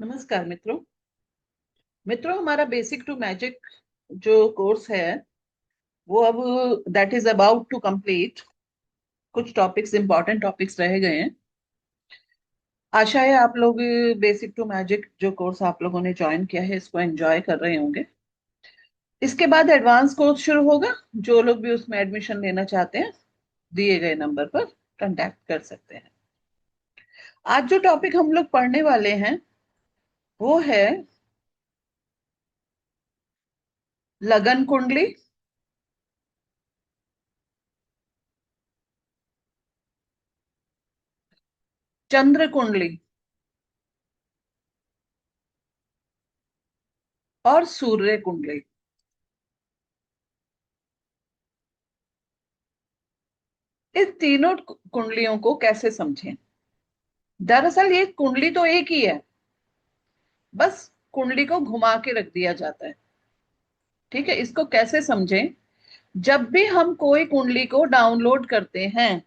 नमस्कार मित्रों। हमारा बेसिक टू मैजिक जो कोर्स है वो अब that is about to complete. कुछ टॉपिक्स इंपॉर्टेंट टॉपिक्स रह गए हैं। आशा है आप लोग बेसिक टू मैजिक जो कोर्स आप लोगों ने ज्वाइन किया है इसको एंजॉय कर रहे होंगे। इसके बाद एडवांस कोर्स शुरू होगा। जो लोग भी उसमें एडमिशन लेना चाहते हैं दिए गए नंबर पर कांटेक्ट कर सकते हैं। आज जो टॉपिक हम लोग पढ़ने वाले हैं वो है लगन कुंडली, चंद्र कुंडली और सूर्य कुंडली। इस तीनों कुंडलियों को कैसे समझें? दरअसल ये कुंडली तो एक ही है, बस कुंडली को घुमा के रख दिया जाता है। ठीक है, इसको कैसे समझें? जब भी हम कोई कुंडली को डाउनलोड करते हैं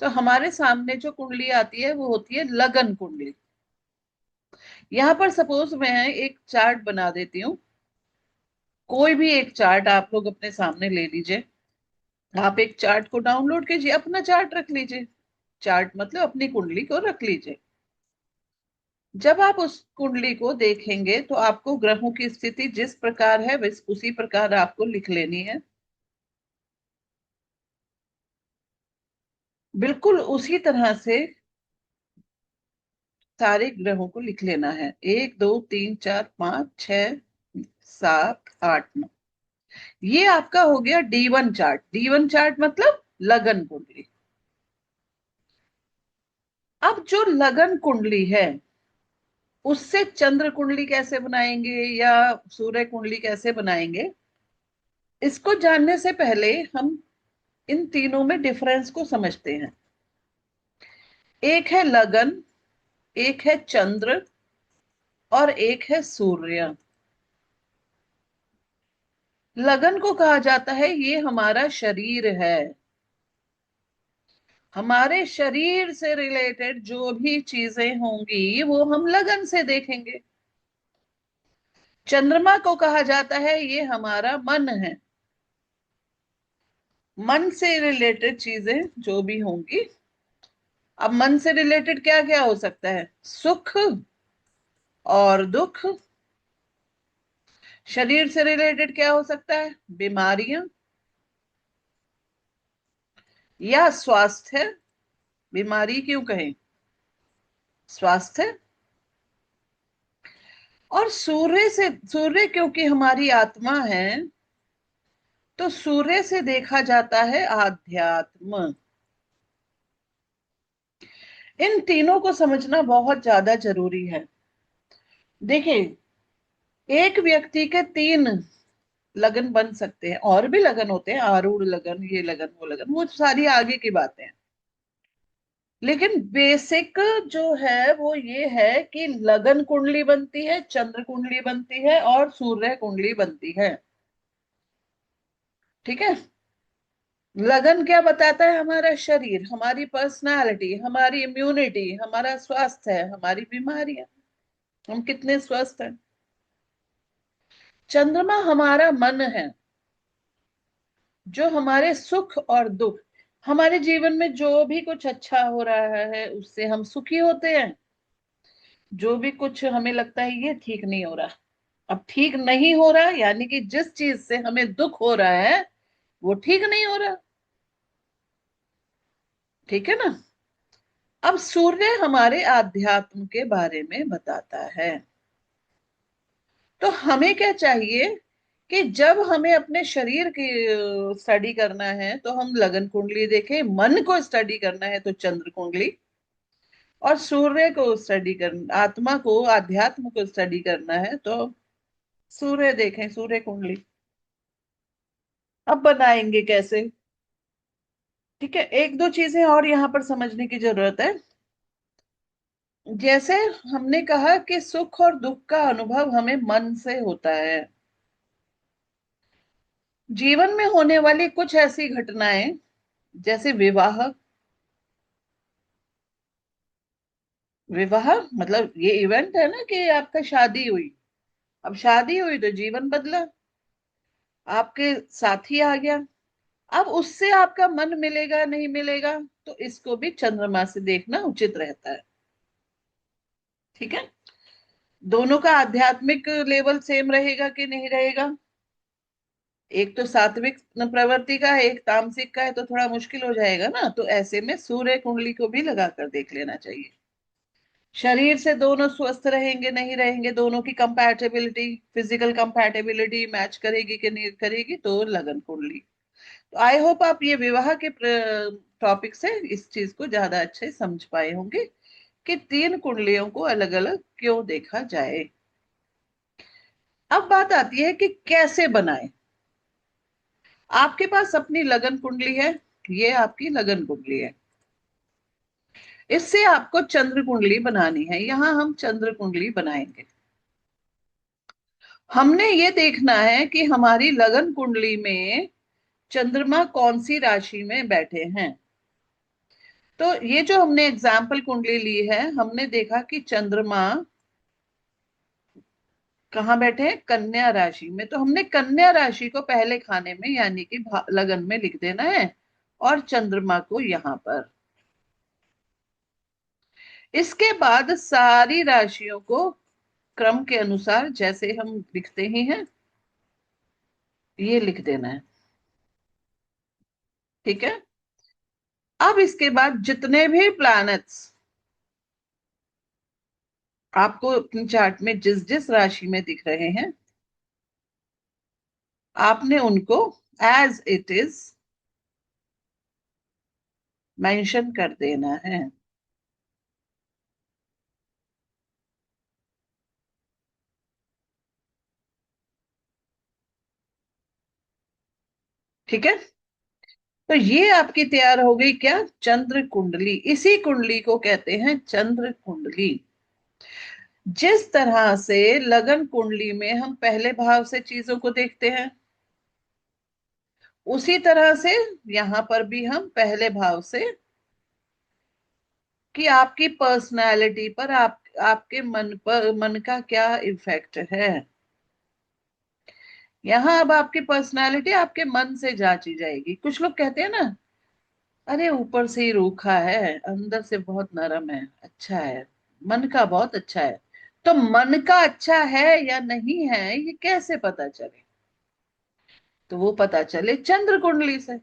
तो हमारे सामने जो कुंडली आती है वो होती है लगन कुंडली। यहां पर सपोज मैं एक चार्ट बना देती हूँ। कोई भी एक चार्ट आप लोग अपने सामने ले लीजिए। आप एक चार्ट को डाउनलोड कीजिए, अपना चार्ट रख लीजिए। चार्ट मतलब अपनी कुंडली को रख लीजिए। जब आप उस कुंडली को देखेंगे तो आपको ग्रहों की स्थिति जिस प्रकार है वैस उसी प्रकार आपको लिख लेनी है। बिल्कुल उसी तरह से सारे ग्रहों को लिख लेना है। 1 2 3 4 5 6 7 8 9। ये आपका हो गया D1 चार्ट। D1 चार्ट मतलब लगन कुंडली। अब जो लगन कुंडली है उससे चंद्र कुंडली कैसे बनाएंगे या सूर्य कुंडली कैसे बनाएंगे, इसको जानने से पहले हम इन तीनों में डिफरेंस को समझते हैं। एक है लगन, एक है चंद्र और एक है सूर्य। लगन को कहा जाता है ये हमारा शरीर है। हमारे शरीर से रिलेटेड जो भी चीजें होंगी वो हम लगन से देखेंगे। चंद्रमा को कहा जाता है ये हमारा मन है। मन से रिलेटेड चीजें जो भी होंगी। अब मन से रिलेटेड क्या क्या हो सकता है? सुख और दुख। शरीर से रिलेटेड क्या हो सकता है? बीमारियां या स्वास्थ्य। बीमारी क्यों कहें, स्वास्थ्य। और सूर्य क्योंकि हमारी आत्मा है तो सूर्य से देखा जाता है आध्यात्म। इन तीनों को समझना बहुत ज्यादा जरूरी है। देखिए, एक व्यक्ति के तीन लगन बन सकते हैं। और भी लगन होते हैं, आरूढ़ लगन, ये लगन वो लगन, वो सारी आगे की बातें हैं। लेकिन बेसिक जो है वो ये है कि लगन कुंडली बनती है, चंद्र कुंडली बनती है और सूर्य कुंडली बनती है। ठीक है। लगन क्या बताता है? हमारा शरीर, हमारी पर्सनालिटी, हमारी इम्यूनिटी, हमारा स्वास्थ्य है, हमारी बीमारियां, हम कितने स्वस्थ हैं। चंद्रमा हमारा मन है, जो हमारे सुख और दुख, हमारे जीवन में जो भी कुछ अच्छा हो रहा है उससे हम सुखी होते हैं। जो भी कुछ हमें लगता है ये ठीक नहीं हो रहा, अब ठीक नहीं हो रहा यानी कि जिस चीज से हमें दुख हो रहा है वो ठीक नहीं हो रहा। ठीक है ना। अब सूर्य हमारे आध्यात्म के बारे में बताता है। तो हमें क्या चाहिए कि जब हमें अपने शरीर की स्टडी करना है तो हम लगन कुंडली देखें, मन को स्टडी करना है तो चंद्र कुंडली, और सूर्य को स्टडी करना, आत्मा को आध्यात्म को स्टडी करना है तो सूर्य देखें, सूर्य कुंडली। अब बनाएंगे कैसे? ठीक है, एक दो चीजें और यहां पर समझने की जरूरत है। जैसे हमने कहा कि सुख और दुख का अनुभव हमें मन से होता है। जीवन में होने वाली कुछ ऐसी घटनाएं जैसे विवाह, विवाह मतलब ये इवेंट है ना कि आपका शादी हुई। अब शादी हुई तो जीवन बदला, आपके साथी आ गया। अब उससे आपका मन मिलेगा नहीं मिलेगा, तो इसको भी चंद्रमा से देखना उचित रहता है। ठीक है। दोनों का आध्यात्मिक लेवल सेम रहेगा कि नहीं रहेगा। एक तो सात्विक प्रवृत्ति का है, एक तामसिक का है, तो थोड़ा मुश्किल हो जाएगा ना। तो ऐसे में सूर्य कुंडली को भी लगाकर देख लेना चाहिए। शरीर से दोनों स्वस्थ रहेंगे नहीं रहेंगे, दोनों की कंपैटिबिलिटी, फिजिकल कंपैटिबिलिटी मैच करेगी कि नहीं करेगी, तो लगन कुंडली। तो आई होप आप ये विवाह के टॉपिक से इस चीज को ज्यादा अच्छे समझ पाए होंगे कि तीन कुंडलियों को अलग अलग क्यों देखा जाए। अब बात आती है कि कैसे बनाएं। आपके पास अपनी लगन कुंडली है, ये आपकी लगन कुंडली है। इससे आपको चंद्र कुंडली बनानी है। यहां हम चंद्र कुंडली बनाएंगे। हमने ये देखना है कि हमारी लगन कुंडली में चंद्रमा कौन सी राशि में बैठे हैं। तो ये जो हमने एग्जाम्पल कुंडली ली है, हमने देखा कि चंद्रमा कहाँ बैठे हैं, कन्या राशि में। तो हमने कन्या राशि को पहले खाने में यानी कि लगन में लिख देना है, और चंद्रमा को यहां पर। इसके बाद सारी राशियों को क्रम के अनुसार जैसे हम लिखते ही हैं, ये लिख देना है। ठीक है। अब इसके बाद जितने भी प्लैनेट्स आपको अपनी चार्ट में जिस जिस राशि में दिख रहे हैं, आपने उनको एज इट इज मेंशन कर देना है। ठीक है। तो ये आपकी तैयार हो गई क्या, चंद्र कुंडली। इसी कुंडली को कहते हैं चंद्र कुंडली। जिस तरह से लगन कुंडली में हम पहले भाव से चीजों को देखते हैं, उसी तरह से यहां पर भी हम पहले भाव से कि आपकी पर्सनालिटी पर, आपके मन पर, मन का क्या इफेक्ट है। यहाँ अब आपकी पर्सनालिटी आपके मन से जांची जाएगी। कुछ लोग कहते हैं ना, अरे ऊपर से ही रूखा है, अंदर से बहुत नरम है, अच्छा है, मन का बहुत अच्छा है। तो मन का अच्छा है या नहीं है, ये कैसे पता चले। तो वो पता चले चंद्र कुंडली से।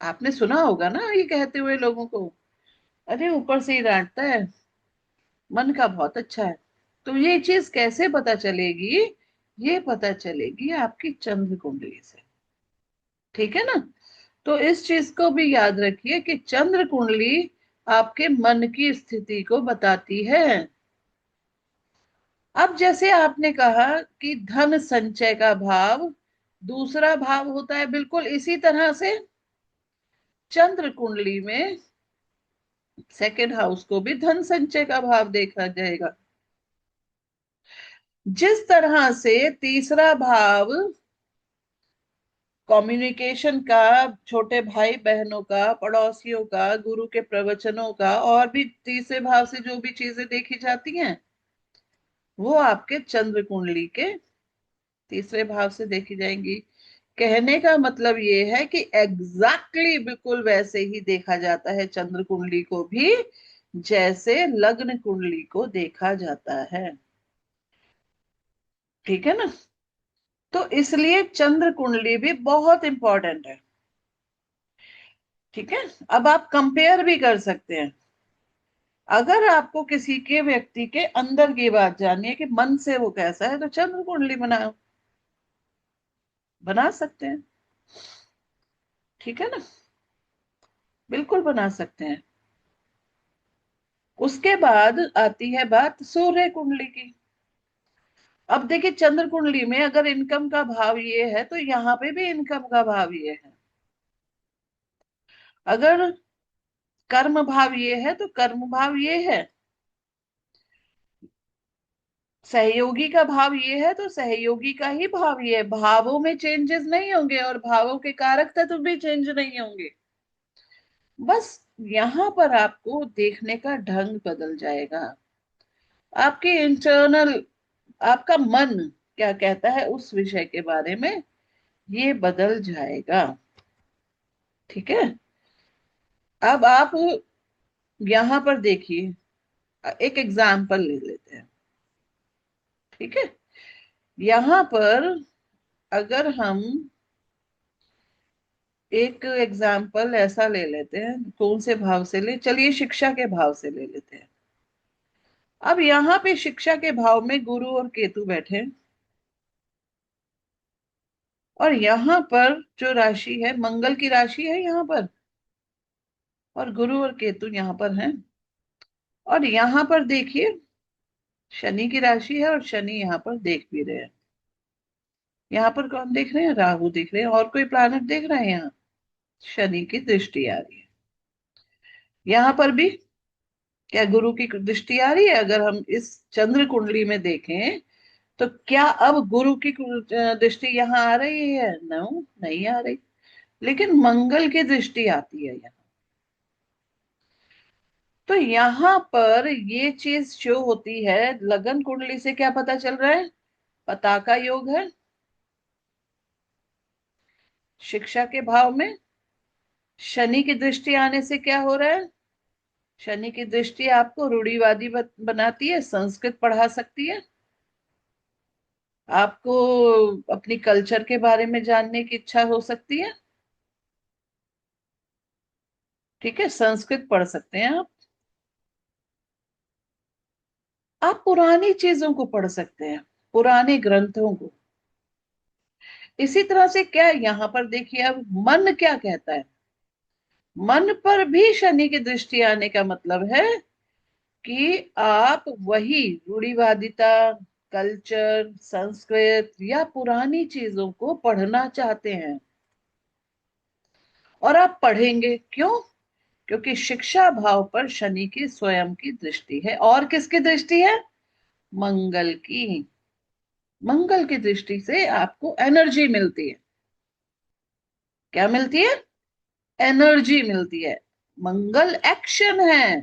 आपने सुना होगा ना ये कहते हुए लोगों को, अरे ऊपर से ही डांटता है, मन का बहुत अच्छा है। तो ये चीज कैसे पता चलेगी, ये पता चलेगी आपकी चंद्र कुंडली से। ठीक है ना। तो इस चीज को भी याद रखिए कि चंद्र कुंडली आपके मन की स्थिति को बताती है। अब जैसे आपने कहा कि धन संचय का भाव दूसरा भाव होता है, बिल्कुल इसी तरह से चंद्र कुंडली में सेकेंड हाउस को भी धन संचय का भाव देखा जाएगा। जिस तरह से तीसरा भाव कम्युनिकेशन का, छोटे भाई बहनों का, पड़ोसियों का, गुरु के प्रवचनों का, और भी तीसरे भाव से जो भी चीजें देखी जाती हैं, वो आपके चंद्र कुंडली के तीसरे भाव से देखी जाएंगी। कहने का मतलब ये है कि बिल्कुल वैसे ही देखा जाता है चंद्र कुंडली को भी, जैसे लग्न कुंडली को देखा जाता है। ठीक है ना। तो इसलिए चंद्र कुंडली भी बहुत इंपॉर्टेंट है। ठीक है। अब आप कंपेयर भी कर सकते हैं। अगर आपको किसी के व्यक्ति के अंदर की बात जाननी है कि मन से वो कैसा है, तो चंद्र कुंडली बना सकते हैं। ठीक है ना। बिल्कुल बना सकते हैं। उसके बाद आती है बात सूर्य कुंडली की। अब देखिए चंद्र कुंडली में अगर इनकम का भाव ये है, तो यहाँ पे भी इनकम का भाव ये है। अगर कर्म भाव ये है, तो कर्म भाव ये है। सहयोगी का भाव ये है, तो सहयोगी का ही भाव ये है। भावों में चेंजेस नहीं होंगे, और भावों के कारक तत्व भी चेंज नहीं होंगे। बस यहां पर आपको देखने का ढंग बदल जाएगा। आपकी इंटरनल, आपका मन क्या कहता है उस विषय के बारे में, ये बदल जाएगा। ठीक है। अब आप यहां पर देखिए, एक एग्जाम्पल ले लेते हैं। ठीक है। यहां पर अगर हम एक एग्जाम्पल ऐसा ले लेते हैं, कौन से भाव से ले, चलिए शिक्षा के भाव से ले लेते हैं। अब यहाँ पे शिक्षा के भाव में गुरु और केतु बैठे हैं, और यहाँ पर जो राशि है मंगल की राशि है यहाँ पर, और गुरु और केतु यहाँ पर हैं। और यहाँ पर देखिए शनि की राशि है, और शनि यहाँ पर देख भी रहे हैं। यहाँ पर कौन देख रहे हैं, राहु देख रहे हैं, और कोई प्लैनेट देख रहे हैं यहाँ, शनि की दृष्टि आ रही है। यहाँ पर भी क्या गुरु की दृष्टि आ रही है? अगर हम इस चंद्र कुंडली में देखें तो क्या अब गुरु की दृष्टि यहाँ आ रही है? नो, नहीं आ रही। लेकिन मंगल की दृष्टि आती है यहाँ। तो यहाँ पर ये चीज जो होती है, लगन कुंडली से क्या पता चल रहा है? पताका योग है। शिक्षा के भाव में शनि की दृष्टि आने से क्या हो रहा है? शनि की दृष्टि आपको रूढ़िवादी बनाती है, संस्कृत पढ़ा सकती है, आपको अपनी कल्चर के बारे में जानने की इच्छा हो सकती है। ठीक है, संस्कृत पढ़ सकते हैं आप पुरानी चीजों को पढ़ सकते हैं, पुराने ग्रंथों को। इसी तरह से क्या यहाँ पर देखिए, अब मन क्या कहता है? मन पर भी शनि की दृष्टि आने का मतलब है कि आप वही रूढ़िवादिता, कल्चर, संस्कृत या पुरानी चीजों को पढ़ना चाहते हैं, और आप पढ़ेंगे क्यों? क्योंकि शिक्षा भाव पर शनि की स्वयं की दृष्टि है। और किसकी दृष्टि है? मंगल की। मंगल की दृष्टि से आपको एनर्जी मिलती है। क्या मिलती है? एनर्जी मिलती है। मंगल एक्शन है।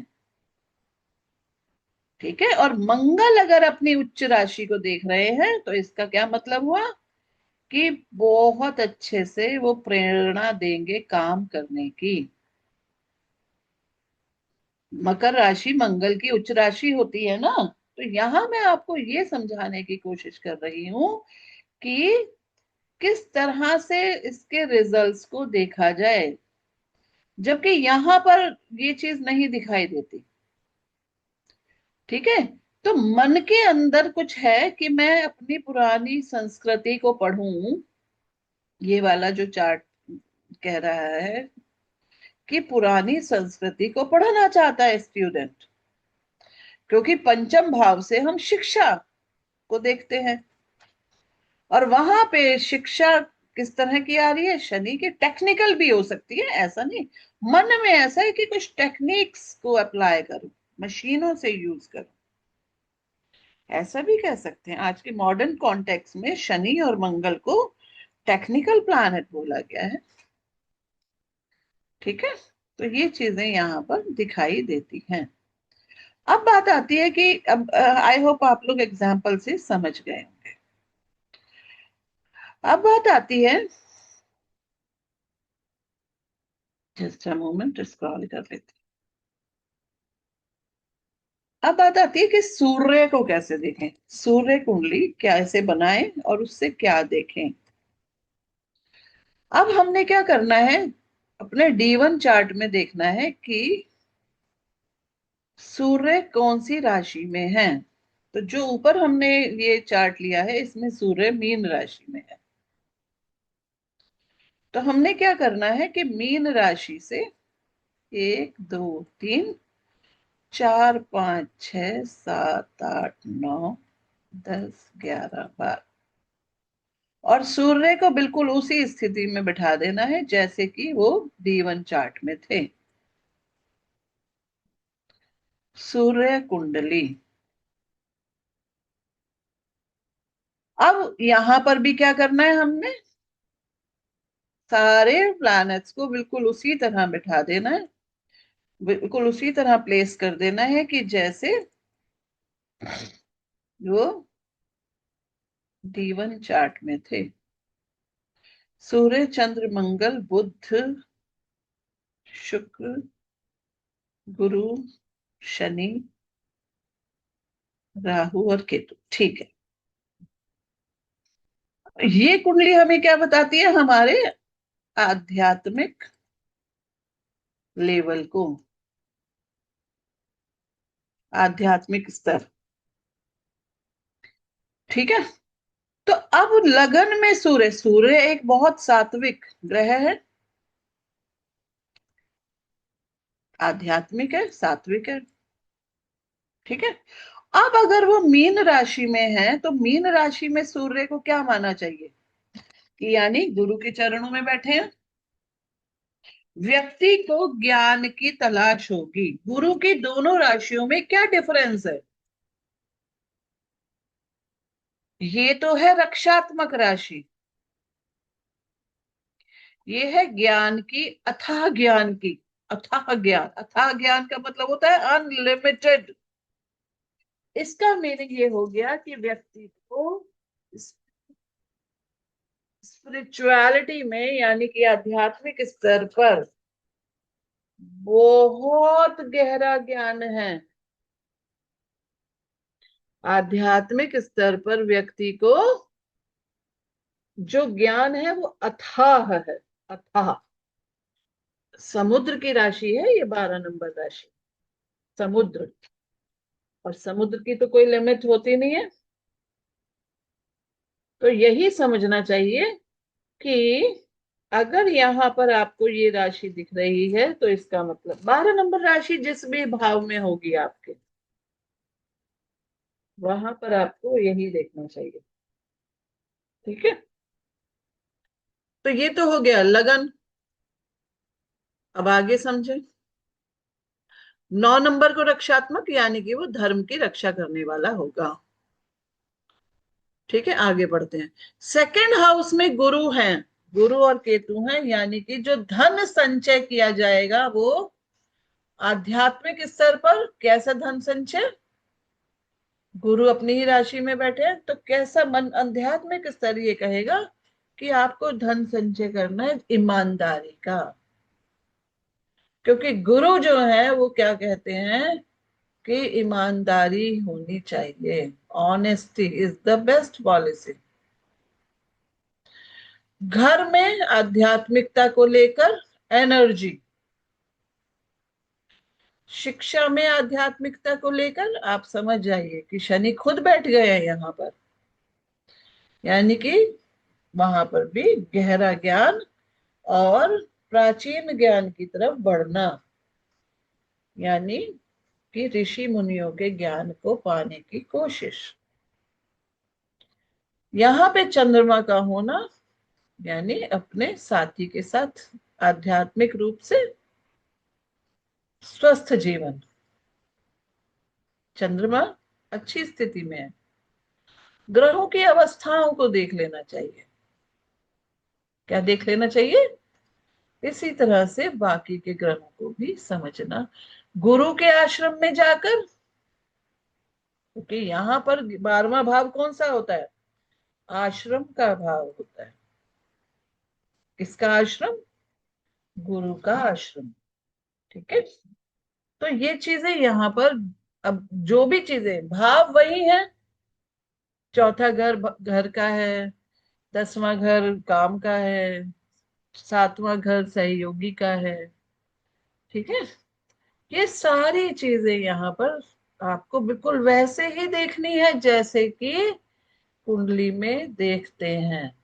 ठीक है। और मंगल अगर अपनी उच्च राशि को देख रहे हैं तो इसका क्या मतलब हुआ? कि बहुत अच्छे से वो प्रेरणा देंगे काम करने की। मकर राशि मंगल की उच्च राशि होती है ना। तो यहां मैं आपको ये समझाने की कोशिश कर रही हूं कि किस तरह से इसके रिजल्ट्स को देखा जाए, जबकि यहां पर ये चीज नहीं दिखाई देती। ठीक है। तो मन के अंदर कुछ है कि मैं अपनी पुरानी संस्कृति को पढ़ूं। ये वाला जो चार्ट कह रहा है कि पुरानी संस्कृति को पढ़ना चाहता है स्टूडेंट, क्योंकि पंचम भाव से हम शिक्षा को देखते हैं, और वहां पे शिक्षा किस तरह की आ रही है? शनि की। टेक्निकल भी हो सकती है, ऐसा नहीं। मन में ऐसा है कि कुछ टेक्निक्स को अप्लाई करो, मशीनों से यूज करो, ऐसा भी कह सकते हैं। आज के मॉडर्न कॉन्टेक्स्ट में शनि और मंगल को टेक्निकल प्लैनेट बोला गया है। ठीक है। तो ये चीजें यहाँ पर दिखाई देती हैं। अब बात आती है कि अब आई होप आप लोग एग्जाम्पल से समझ गए होंगे। अब बात आती है, जस्ट अ मोमेंट स्क्रॉल कर लेते हैं। अब बात आती है कि सूर्य को कैसे देखें, सूर्य कुंडली कैसे बनाएं और उससे क्या देखें। अब हमने क्या करना है, अपने D1 चार्ट में देखना है कि सूर्य कौन सी राशि में है। तो जो ऊपर हमने ये चार्ट लिया है इसमें सूर्य मीन राशि में है। तो हमने क्या करना है कि मीन राशि से 1 2 3 4 5 6 7 8 9 10 11 12, और सूर्य को बिल्कुल उसी स्थिति में बिठा देना है जैसे कि वो D1 चार्ट में थे। सूर्य कुंडली। अब यहां पर भी क्या करना है हमने? सारे प्लैनेट्स को बिल्कुल उसी तरह बिठा देना है, बिल्कुल उसी तरह प्लेस कर देना है कि जैसे वो D1 चार्ट में थे। सूर्य, चंद्र, मंगल, बुध, शुक्र, गुरु, शनि, राहु और केतु। ठीक है। ये कुंडली हमें क्या बताती है? हमारे आध्यात्मिक लेवल को, आध्यात्मिक स्तर। ठीक है। तो अब लगन में सूर्य, सूर्य एक बहुत सात्विक ग्रह है, आध्यात्मिक है, सात्विक है। ठीक है। अब अगर वो मीन राशि में है तो मीन राशि में सूर्य को क्या माना चाहिए? कि यानी गुरु के चरणों में बैठे हैं, व्यक्ति को ज्ञान की तलाश होगी। गुरु की दोनों राशियों में क्या डिफरेंस है? ये तो है रक्षात्मक राशि, ये है ज्ञान की, अथाह ज्ञान की। अथाह ज्ञान, अथाह ज्ञान का मतलब होता है अनलिमिटेड। इसका मीनिंग ये हो गया कि व्यक्ति को स्पिरिचुअलिटी में, यानी कि आध्यात्मिक स्तर पर बहुत गहरा ज्ञान है। आध्यात्मिक स्तर पर व्यक्ति को जो ज्ञान है वो अथाह है, अथाह। समुद्र की राशि है ये 12 नंबर राशि, समुद्र। और समुद्र की तो कोई लिमिट होती नहीं है। तो यही समझना चाहिए कि अगर यहाँ पर आपको ये राशि दिख रही है तो इसका मतलब 12 नंबर राशि जिस भी भाव में होगी आपके, वहां पर आपको यही देखना चाहिए। ठीक है। तो ये तो हो गया लगन। अब आगे समझे। 9 नंबर को रक्षात्मक, यानी कि वो धर्म की रक्षा करने वाला होगा। ठीक है, आगे बढ़ते हैं। सेकंड हाउस में गुरु हैं, गुरु और केतु हैं, यानी कि जो धन संचय किया जाएगा वो आध्यात्मिक स्तर पर कैसा धन संचय? गुरु अपनी ही राशि में बैठे हैं तो कैसा मन, आध्यात्मिक स्तर ये कहेगा कि आपको धन संचय करना है ईमानदारी का। क्योंकि गुरु जो है वो क्या कहते हैं कि ईमानदारी होनी चाहिए। Honesty is the best policy. घर में आध्यात्मिकता को लेकर एनर्जी, शिक्षा में आध्यात्मिकता को लेकर आप समझ जाइए कि शनि खुद बैठ गए हैं यहाँ पर, यानी कि वहां पर भी गहरा ज्ञान और प्राचीन ज्ञान की तरफ बढ़ना, यानी कि ऋषि मुनियों के ज्ञान को पाने की कोशिश। यहाँ पे चंद्रमा का होना, यानी अपने साथी के साथ आध्यात्मिक रूप से स्वस्थ जीवन। चंद्रमा अच्छी स्थिति में है। ग्रहों की अवस्थाओं को देख लेना चाहिए। क्या देख लेना चाहिए? इसी तरह से बाकी के ग्रहों को भी समझना, गुरु के आश्रम में जाकर। क्योंकि यहाँ पर 12वां भाव कौन सा होता है? आश्रम का भाव होता है। किसका आश्रम? गुरु का आश्रम। ठीक है। तो ये चीजें यहाँ पर, अब जो भी चीजें, भाव वही है। चौथा घर घर का है, 10वां घर काम का है, 7वां घर सहयोगी का है। ठीक है। ये सारी चीजें यहाँ पर आपको बिल्कुल वैसे ही देखनी है जैसे कि कुंडली में देखते हैं।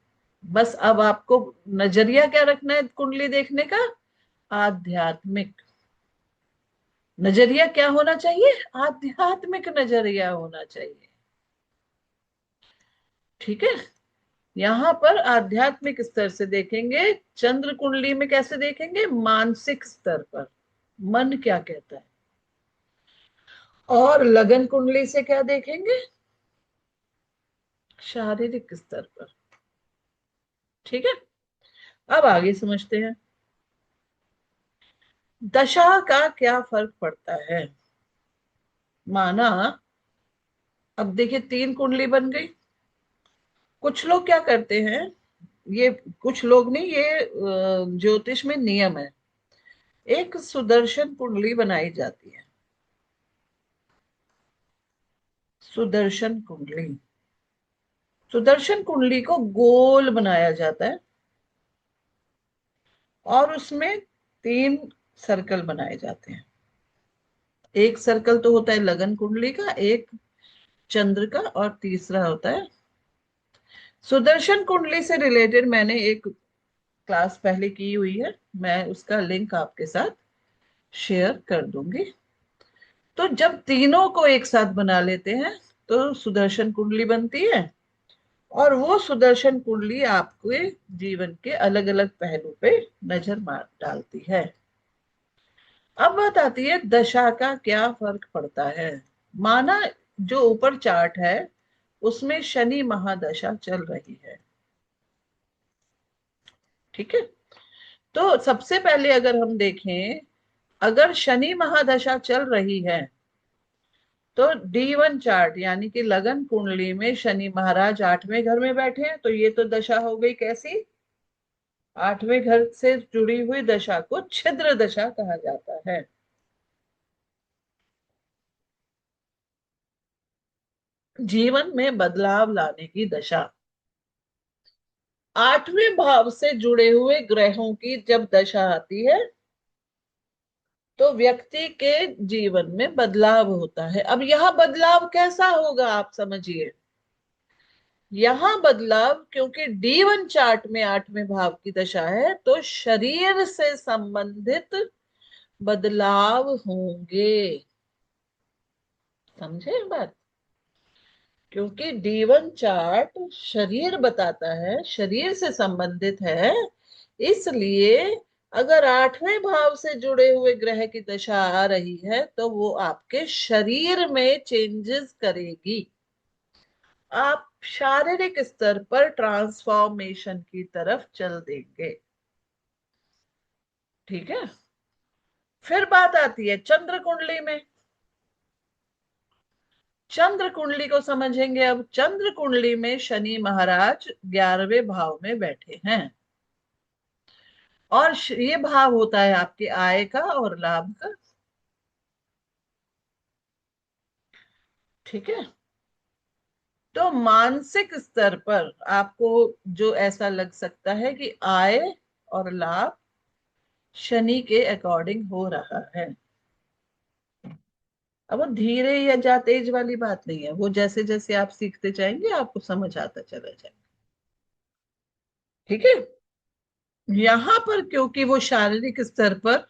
बस अब आपको नजरिया क्या रखना है कुंडली देखने का? आध्यात्मिक नजरिया। क्या होना चाहिए? आध्यात्मिक नजरिया होना चाहिए। ठीक है। यहाँ पर आध्यात्मिक स्तर से देखेंगे, चंद्र कुंडली में कैसे देखेंगे? मानसिक स्तर पर, मन क्या कहता है। और लगन कुंडली से क्या देखेंगे? शारीरिक स्तर पर। ठीक है। अब आगे समझते हैं दशा का क्या फर्क पड़ता है। माना अब देखिए 3 कुंडली बन गई। कुछ लोग क्या करते हैं, ये कुछ लोग नहीं, ये ज्योतिष में नियम है। एक सुदर्शन कुंडली बनाई जाती है। सुदर्शन कुंडली, सुदर्शन कुंडली को गोल बनाया जाता है और उसमें 3 सर्कल बनाए जाते हैं। एक सर्कल तो होता है लगन कुंडली का, एक चंद्र का, और तीसरा होता है सुदर्शन कुंडली से रिलेटेड। मैंने एक क्लास पहले की हुई है, मैं उसका लिंक आपके साथ शेयर कर दूंगी। तो जब तीनों को एक साथ बना लेते हैं तो सुदर्शन कुंडली बनती है, और वो सुदर्शन कुंडली आपके जीवन के अलग अलग पहलू पे नजर मार डालती है। अब बात आती है दशा का क्या फर्क पड़ता है। माना जो ऊपर चार्ट है उसमें शनि महादशा चल रही है, ठीक है। तो सबसे पहले अगर हम देखें, अगर शनि महादशा चल रही है तो D1 चार्ट यानी कि लगन कुंडली में शनि महाराज 8वें घर में बैठे हैं, तो ये तो दशा हो गई कैसी, 8वें घर से जुड़ी हुई दशा को छिद्र दशा कहा जाता है। जीवन में बदलाव लाने की दशा। 8वें भाव से जुड़े हुए ग्रहों की जब दशा आती है तो व्यक्ति के जीवन में बदलाव होता है। अब यह बदलाव कैसा होगा आप समझिए। यहां बदलाव, क्योंकि D1 चार्ट में 8वें भाव की दशा है, तो शरीर से संबंधित बदलाव होंगे। समझे बात। क्योंकि D1 चार्ट शरीर बताता है, शरीर से संबंधित है, इसलिए अगर 8वें भाव से जुड़े हुए ग्रह की दशा आ रही है तो वो आपके शरीर में चेंजेस करेगी। आप शारीरिक स्तर पर ट्रांसफॉर्मेशन की तरफ चल देंगे, ठीक है। फिर बात आती है चंद्र कुंडली में। चंद्र कुंडली को समझेंगे। अब चंद्र कुंडली में शनि महाराज 11वें भाव में बैठे हैं, और ये भाव होता है आपके आय का और लाभ का, ठीक है। तो मानसिक स्तर पर आपको जो ऐसा लग सकता है कि आय और लाभ शनि के अकॉर्डिंग हो रहा है। अब वो धीरे या जा तेज वाली बात नहीं है, वो जैसे जैसे आप सीखते जाएंगे आपको समझ आता चला जाएगा, ठीक है। यहां पर क्योंकि वो शारीरिक स्तर पर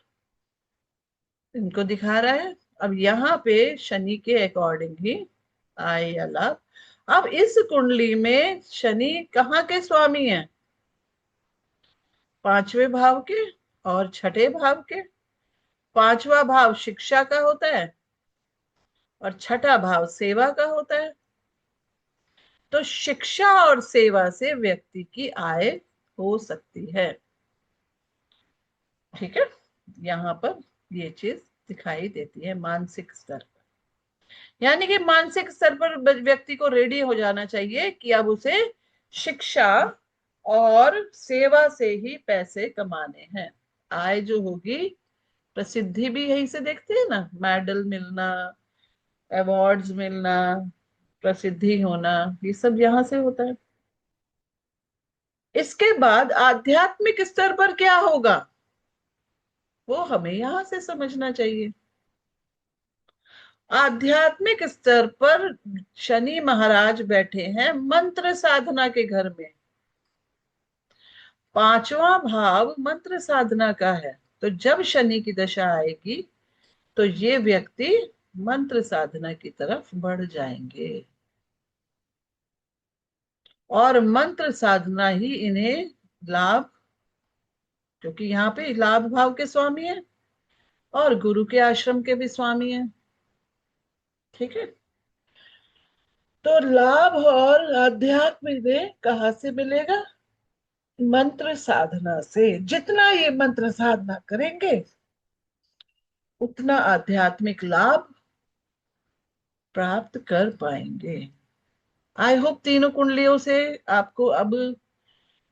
इनको दिखा रहा है, अब यहाँ पे शनि के अकॉर्डिंग ही आय या लाभ। अब इस कुंडली में शनि कहाँ के स्वामी हैं, 5वें भाव के और 6ठे भाव के। 5वां भाव शिक्षा का होता है और 6ठा भाव सेवा का होता है। तो शिक्षा और सेवा से व्यक्ति की आय हो सकती है, ठीक है। यहाँ पर ये चीज दिखाई देती है मानसिक स्तर पर। यानी कि मानसिक स्तर पर व्यक्ति को रेडी हो जाना चाहिए कि अब उसे शिक्षा और सेवा से ही पैसे कमाने हैं। आय जो होगी, प्रसिद्धि भी यहीं से देखते हैं ना, मेडल मिलना, अवार्ड्स मिलना, प्रसिद्धि होना, ये सब यहां से होता है। इसके बाद आध्यात्मिक स्तर पर क्या होगा वो हमें यहां से समझना चाहिए। आध्यात्मिक स्तर पर शनि महाराज बैठे हैं मंत्र साधना के घर में। 5वां भाव मंत्र साधना का है, तो जब शनि की दशा आएगी तो ये व्यक्ति मंत्र साधना की तरफ बढ़ जाएंगे, और मंत्र साधना ही इन्हें लाभ, क्योंकि यहाँ पे लाभ भाव के स्वामी है और गुरु के आश्रम के भी स्वामी है, ठीक है। तो लाभ और आध्यात्म में कहाँ से मिलेगा, मंत्र साधना से। जितना ये मंत्र साधना करेंगे उतना आध्यात्मिक लाभ प्राप्त कर पाएंगे। आई होप तीनों कुंडलियों से आपको अब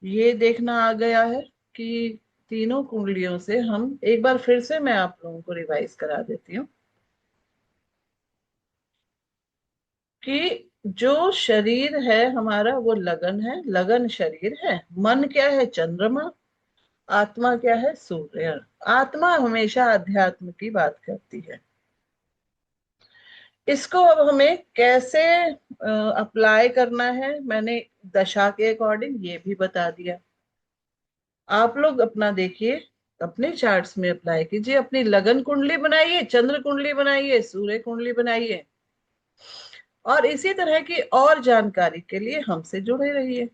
ये देखना आ गया है कि तीनों कुंडलियों से हम एक बार फिर से मैं आप लोगों को रिवाइज करा देती हूँ कि जो शरीर है हमारा वो लगन है, लगन शरीर है। मन क्या है? चंद्रमा। आत्मा क्या है? सूर्य। आत्मा हमेशा अध्यात्म की बात करती है। इसको अब हमें कैसे अप्लाई करना है, मैंने दशा के अकॉर्डिंग ये भी बता दिया। आप लोग अपना देखिए, अपने चार्ट्स में अप्लाई कीजिए, अपनी लगन कुंडली बनाइए, चंद्र कुंडली बनाइए, सूर्य कुंडली बनाइए, और इसी तरह की और जानकारी के लिए हमसे जुड़े रहिए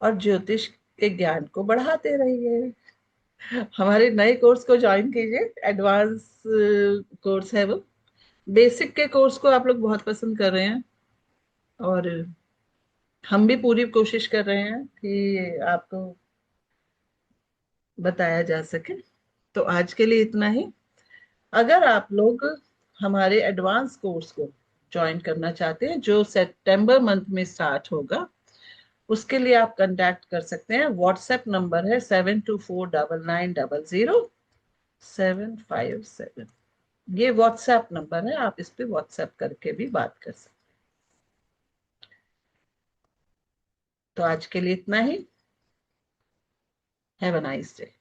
और ज्योतिष के ज्ञान को बढ़ाते रहिए। हमारे नए कोर्स को ज्वाइन कीजिए, एडवांस कोर्स है वो। बेसिक के कोर्स को आप लोग बहुत पसंद कर रहे हैं और हम भी पूरी कोशिश कर रहे हैं कि आपको बताया जा सके। तो आज के लिए इतना ही। अगर आप लोग हमारे एडवांस कोर्स को ज्वाइन करना चाहते हैं जो सितंबर मंथ में स्टार्ट होगा, उसके लिए आप कांटेक्ट कर सकते हैं। व्हाट्सएप नंबर है 7249900757। ये व्हाट्सएप नंबर है, आप इस पे व्हाट्सएप करके भी बात कर सकते हैं। तो आज के लिए इतना ही। Have a nice day.